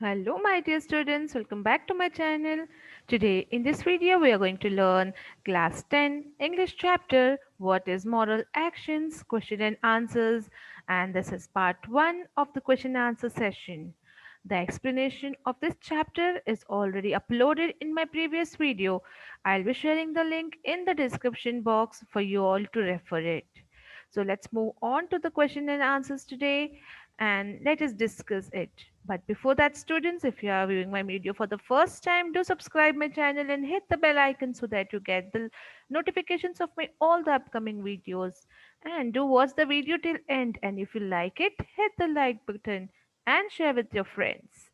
Hello my dear students, welcome back to my channel. Today in this video we are going to learn class 10 English chapter what is moral actions, question and answers, and this is part 1 of the question and answer session. The explanation of this chapter is already uploaded in my previous video. I'll be sharing the link in the description box for you all to refer it. So let's move on to the question and answers today and let us discuss it. But before that, students, if you are viewing my video for the first time, do subscribe my channel and hit the bell icon so that you get the notifications of my all the upcoming videos. And do watch the video till end. And if you like it, hit the like button and share with your friends.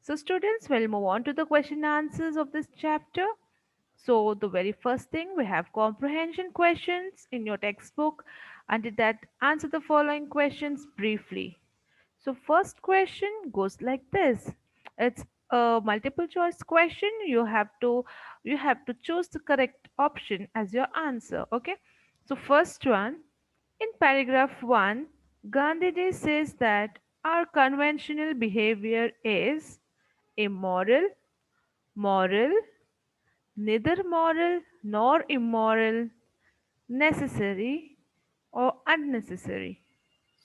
So, students, we'll move on to the question and answers of this chapter. So, the very first thing we have comprehension questions in your textbook. Under that, answer the following questions briefly. So first question goes like this. It's a multiple choice question. You have to choose the correct option as your answer. Okay. So first one, in paragraph 1, Gandhiji says that our conventional behavior is immoral, moral, neither moral nor immoral, necessary or unnecessary.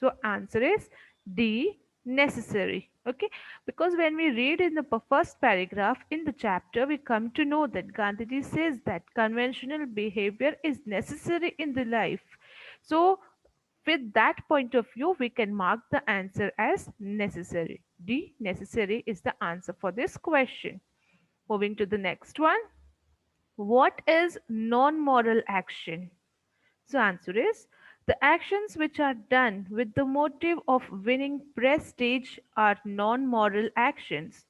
So answer is D, necessary. Okay, because when we read in the first paragraph in the chapter, we come to know that Gandhiji says that conventional behavior is necessary in the life. So with that point of view, we can mark the answer as necessary. D, necessary is the answer for this question. Moving to the next one. What is non-moral action? So answer is the actions which are done with the motive of winning prestige are non-moral actions.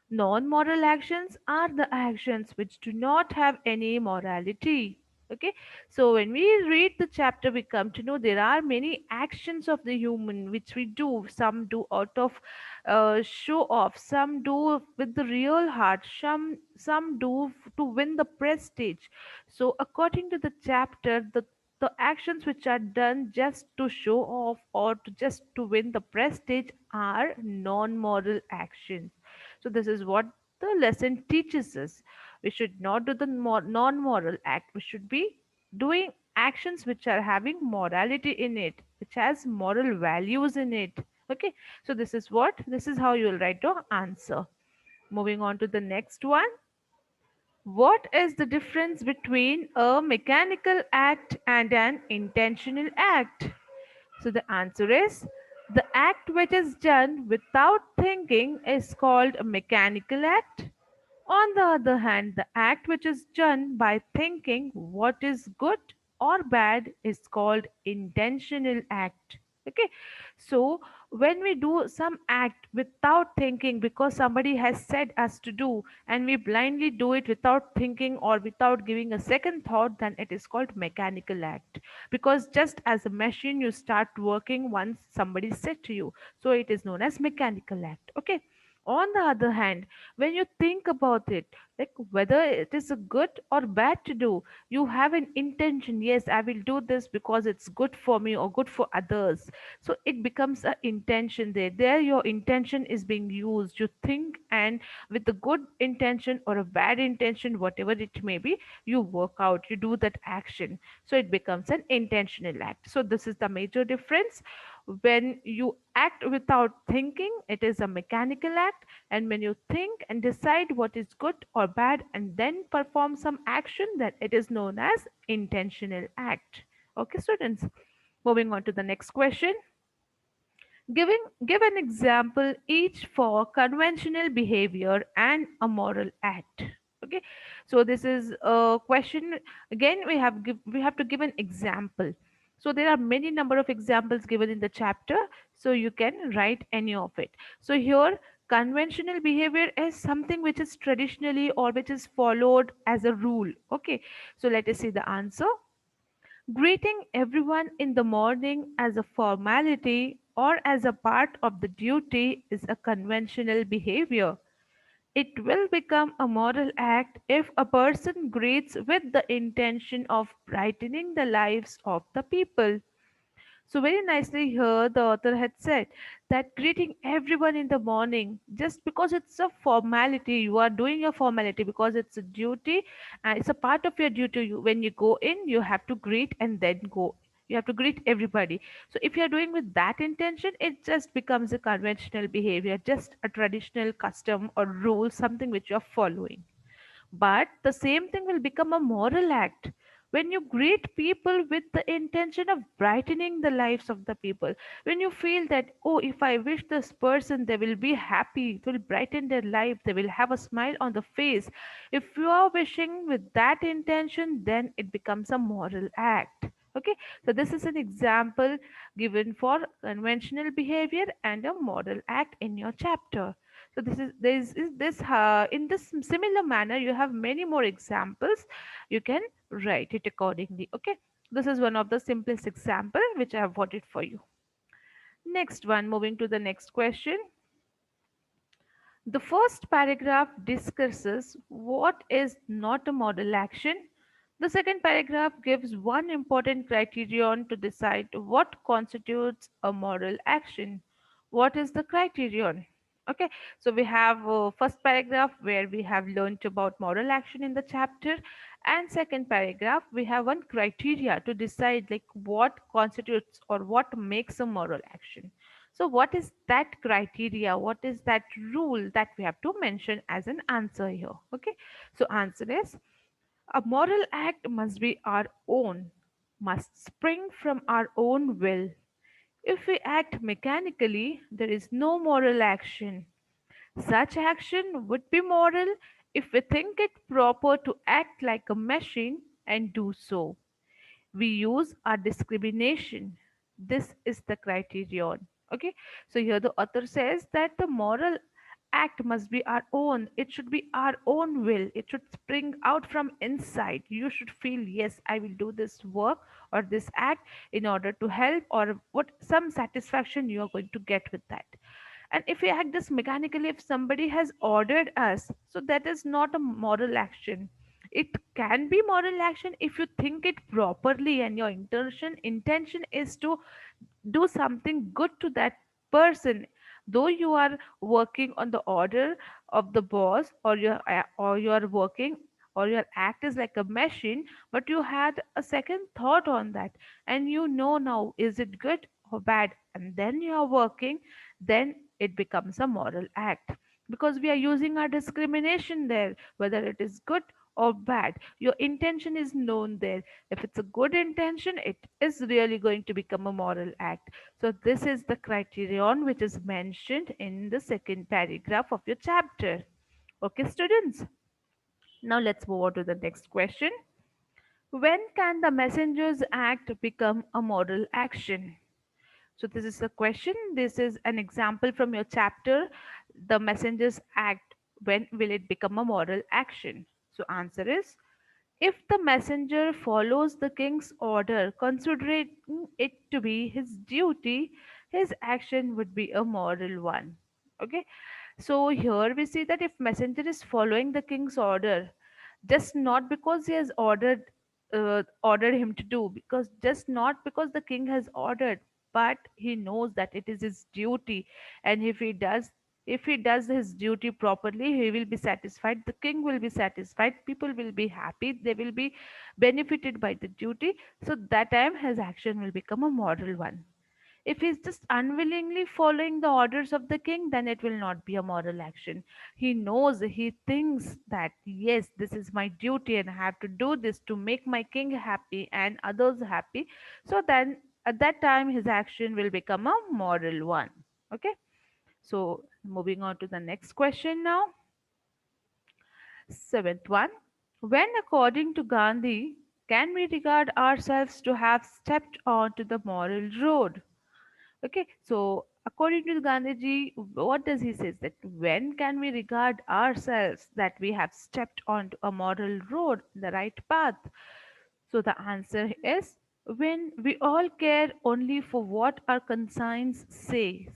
Non-moral actions are the actions which do not have any morality. Okay, so when we read the chapter, we come to know there are many actions of the human which we do. Some do out of show off, some do with the real heart, some do to win the prestige. So according to the chapter, the actions which are done just to show off or to just to win the prestige are non-moral actions. So this is what the lesson teaches us. We should not do the non-moral act. We should be doing actions which are having morality in it, which has moral values in it. Okay. So this is how you will write your answer. Moving on to the next one. What is the difference between a mechanical act and an intentional act? So the answer is the act which is done without thinking is called a mechanical act. On the other hand, the act which is done by thinking what is good or bad is called intentional act. Okay, so when we do some act without thinking because somebody has said us to do and we blindly do it without thinking or without giving a second thought, then it is called mechanical act. Because just as a machine, you start working once somebody said to you, so it is known as mechanical act. Okay, on the other hand, when you think about it, like whether it is a good or bad to do, you have an intention. Yes, I will do this because it's good for me or good for others. So it becomes an intention there your intention is being used. You think, and with a good intention or a bad intention, whatever it may be, you work out, you do that action. So it becomes an intentional act. So this is the major difference. When you act without thinking, it is a mechanical act, and when you think and decide what is good or bad and then perform some action, then it is known as intentional act. Okay, students, moving on to the next question. Give an example each for conventional behavior and a moral act. Okay, so this is a question. Again, we have to give an example. So there are many number of examples given in the chapter, so you can write any of it. So here, conventional behavior is something which is traditionally or which is followed as a rule. Okay, so let us see the answer. Greeting everyone in the morning as a formality or as a part of the duty is a conventional behavior. It will become a moral act if a person greets with the intention of brightening the lives of the people. So, very nicely here, the author had said that greeting everyone in the morning just because it's a formality, you are doing a formality because it's a duty and it's a part of your duty. When you go in, you have to greet and then go. You have to greet everybody. So, if you're doing with that intention, it just becomes a conventional behavior, just a traditional custom or rule, something which you're following. But the same thing will become a moral act when you greet people with the intention of brightening the lives of the people. When you feel that, oh, if I wish this person, they will be happy, it will brighten their life, they will have a smile on the face. If you are wishing with that intention, then it becomes a moral act. Okay, so this is an example given for conventional behavior and a moral act in your chapter. So this in this similar manner you have many more examples. You can write it accordingly. Okay, this is one of the simplest example which I have got it for you. Next one, moving to the next question. The first paragraph discusses what is not a model action. The second paragraph gives one important criterion to decide what constitutes a moral action. What is the criterion? Okay, so we have first paragraph where we have learned about moral action in the chapter, and second paragraph we have one criteria to decide like what constitutes or what makes a moral action. So, what is that criteria? What is that rule that we have to mention as an answer here? Okay. So, answer is a moral act must be our own, must spring from our own will. If we act mechanically, there is no moral action. Such action would be moral if we think it proper to act like a machine and do so. We use our discrimination. This is the criterion. Okay, so here the author says that the moral act must be our own. It should be our own will. It should spring out from inside. You should feel, yes, I will do this work or this act in order to help, or what some satisfaction you are going to get with that. And if we act this mechanically, if somebody has ordered us, so that is not a moral action. It can be moral action if you think it properly and your intention is to do something good to that person, though you are working on the order of the boss, or you are working, or your act is like a machine, but you had a second thought on that, and you know now is it good or bad, and then you are working, then it becomes a moral act, because we are using our discrimination there, whether it is good or bad. Your intention is known there. If it's a good intention, it is really going to become a moral act. So, this is the criterion which is mentioned in the second paragraph of your chapter. Okay, students. Now, let's move on to the next question. When can the messenger's act become a moral action? So, this is a question. This is an example from your chapter. The messenger's act, when will it become a moral action? So, answer is if the messenger follows the king's order, considering it to be his duty, his action would be a moral one. Okay, so here we see that if messenger is following the king's order, just not because he has ordered him to do, because just not because the king has ordered, but he knows that it is his duty, and if he does his duty properly, he will be satisfied, the king will be satisfied, people will be happy, they will be benefited by the duty. So that time his action will become a moral one. If he's just unwillingly following the orders of the king, then it will not be a moral action. He knows, he thinks that, yes, this is my duty and I have to do this to make my king happy and others happy. So then at that time, his action will become a moral one. Okay. So moving on to the next question now. Seventh one. When, according to Gandhi, can we regard ourselves to have stepped onto the moral road? Okay, so according to Gandhiji, what does he say? That when can we regard ourselves that we have stepped onto a moral road, the right path? So the answer is when we all care only for what our conscience says,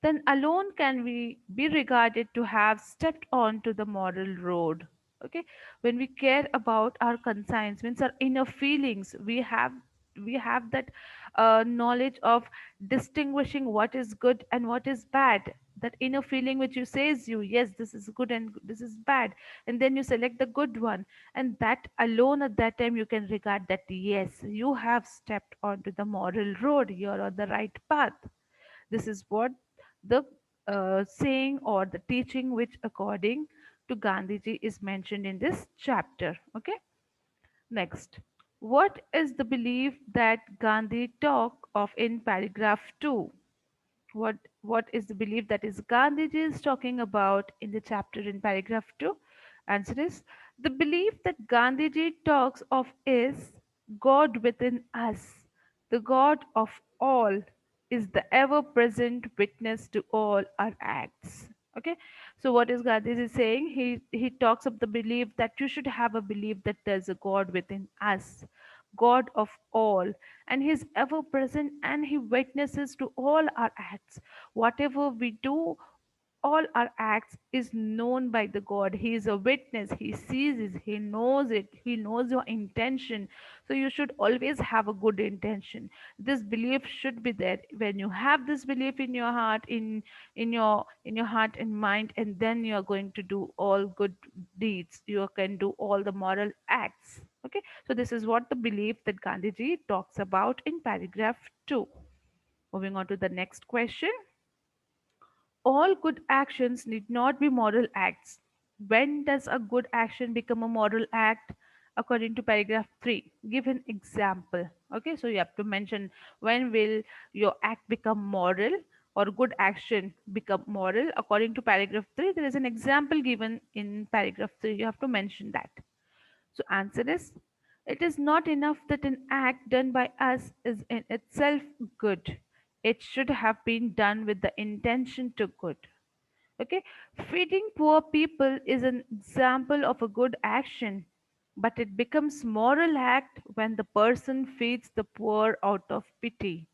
then alone can we be regarded to have stepped onto the moral road. Okay, when we care about our conscience, means our inner feelings, we have we have that knowledge of distinguishing what is good and what is bad, that inner feeling which you says you, yes, this is good and this is bad, and then you select the good one, and that alone at that time you can regard that yes, you have stepped onto the moral road, you're on the right path. This is what the saying or the teaching which according to Gandhiji is mentioned in this chapter. Okay. Next, what is the belief that Gandhi talk of in paragraph 2? What is the belief that is Gandhiji is talking about in the chapter in paragraph 2? Answer is, the belief that Gandhiji talks of is God within us. The God of all is the ever present witness to all our acts. Okay, so what is Gandhiji saying? He talks of the belief that you should have a belief that there's a God within us, God of all, and He's ever present and He witnesses to all our acts. Whatever we do, all our acts is known by the God. He is a witness, He sees it, He knows it, He knows your intention. So you should always have a good intention. This belief should be there. When you have this belief in your heart, in your heart and mind, and then you are going to do all good deeds, you can do all the moral acts. Okay, so this is what the belief that Gandhiji talks about in paragraph 2. Moving on to the next question. All good actions need not be moral acts. When does a good action become a moral act? According to paragraph 3, give an example. Okay, so you have to mention when will your act become moral or good action become moral. According to paragraph 3, there is an example given in paragraph 3. You have to mention that. So, answer is, it is not enough that an act done by us is in itself good. It should have been done with the intention to good. Okay, feeding poor people is an example of a good action, but it becomes moral act when the person feeds the poor out of pity.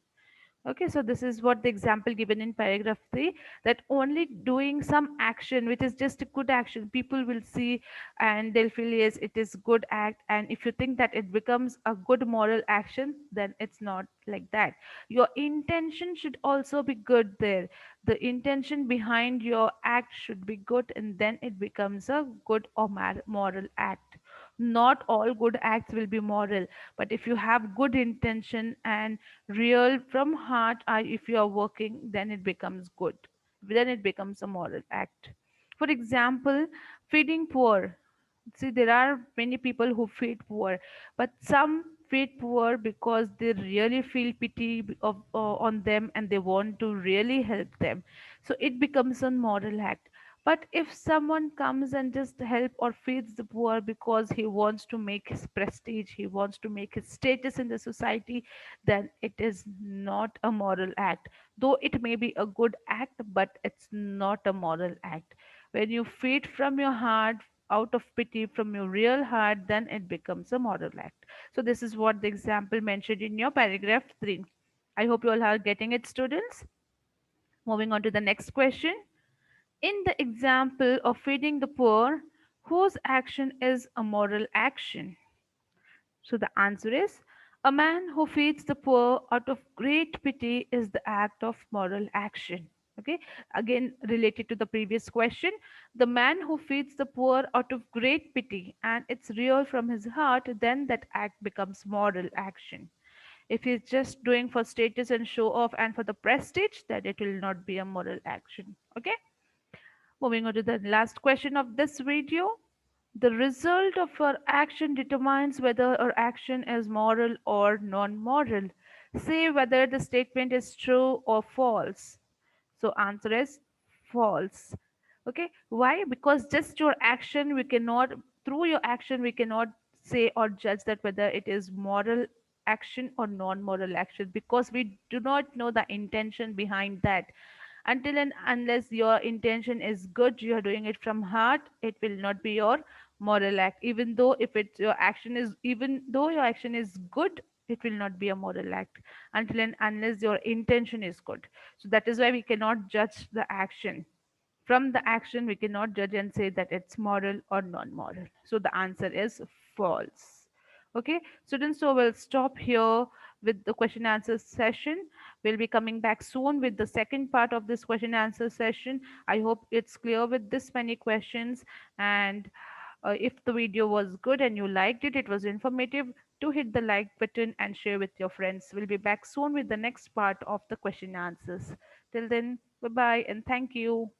Okay, so this is what the example given in paragraph 3, that only doing some action which is just a good action, people will see and they'll feel yes, it is good act. And if you think that it becomes a good moral action, then it's not like that. Your intention should also be good there. The intention behind your act should be good, and then it becomes a good or moral act. Not all good acts will be moral, but if you have good intention and real from heart, if you are working, then it becomes good, then it becomes a moral act. For example, feeding poor. See, there are many people who feed poor, but some feed poor because they really feel pity on them and they want to really help them, so it becomes a moral act. But if someone comes and just help or feeds the poor because he wants to make his prestige, he wants to make his status in the society, then it is not a moral act. Though it may be a good act, but it's not a moral act. When you feed from your heart, out of pity from your real heart, then it becomes a moral act. So this is what the example mentioned in your paragraph 3. I hope you all are getting it, students. Moving on to the next question. In the example of feeding the poor, whose action is a moral action? So the answer is, a man who feeds the poor out of great pity is the act of moral action. Okay, again related to the previous question, the man who feeds the poor out of great pity and it's real from his heart, then that act becomes moral action. If he's just doing for status and show off and for the prestige, then it will not be a moral action. Okay, moving on to the last question of this video. The result of our action determines whether our action is moral or non moral. Say whether the statement is true or false. So, answer is false. Okay, why? Because just your action, we cannot, through your action, we cannot say or judge that whether it is moral action or non moral action, because we do not know the intention behind that. Until and unless your intention is good, you are doing it from heart, it will not be your moral act. Even though if it's your action is, even though your action is good, it will not be a moral act until and unless your intention is good. So that is why we cannot judge the action. From the action we cannot judge and say that it's moral or non-moral. So the answer is false. Okay, students, so we'll stop here with the question answer session. We'll be coming back soon with the second part of this question answer session. I hope it's clear with this many questions. And if the video was good and you liked it, it was informative, to hit the like button and share with your friends. We'll be back soon with the next part of the question answers. Till then, bye bye and thank you.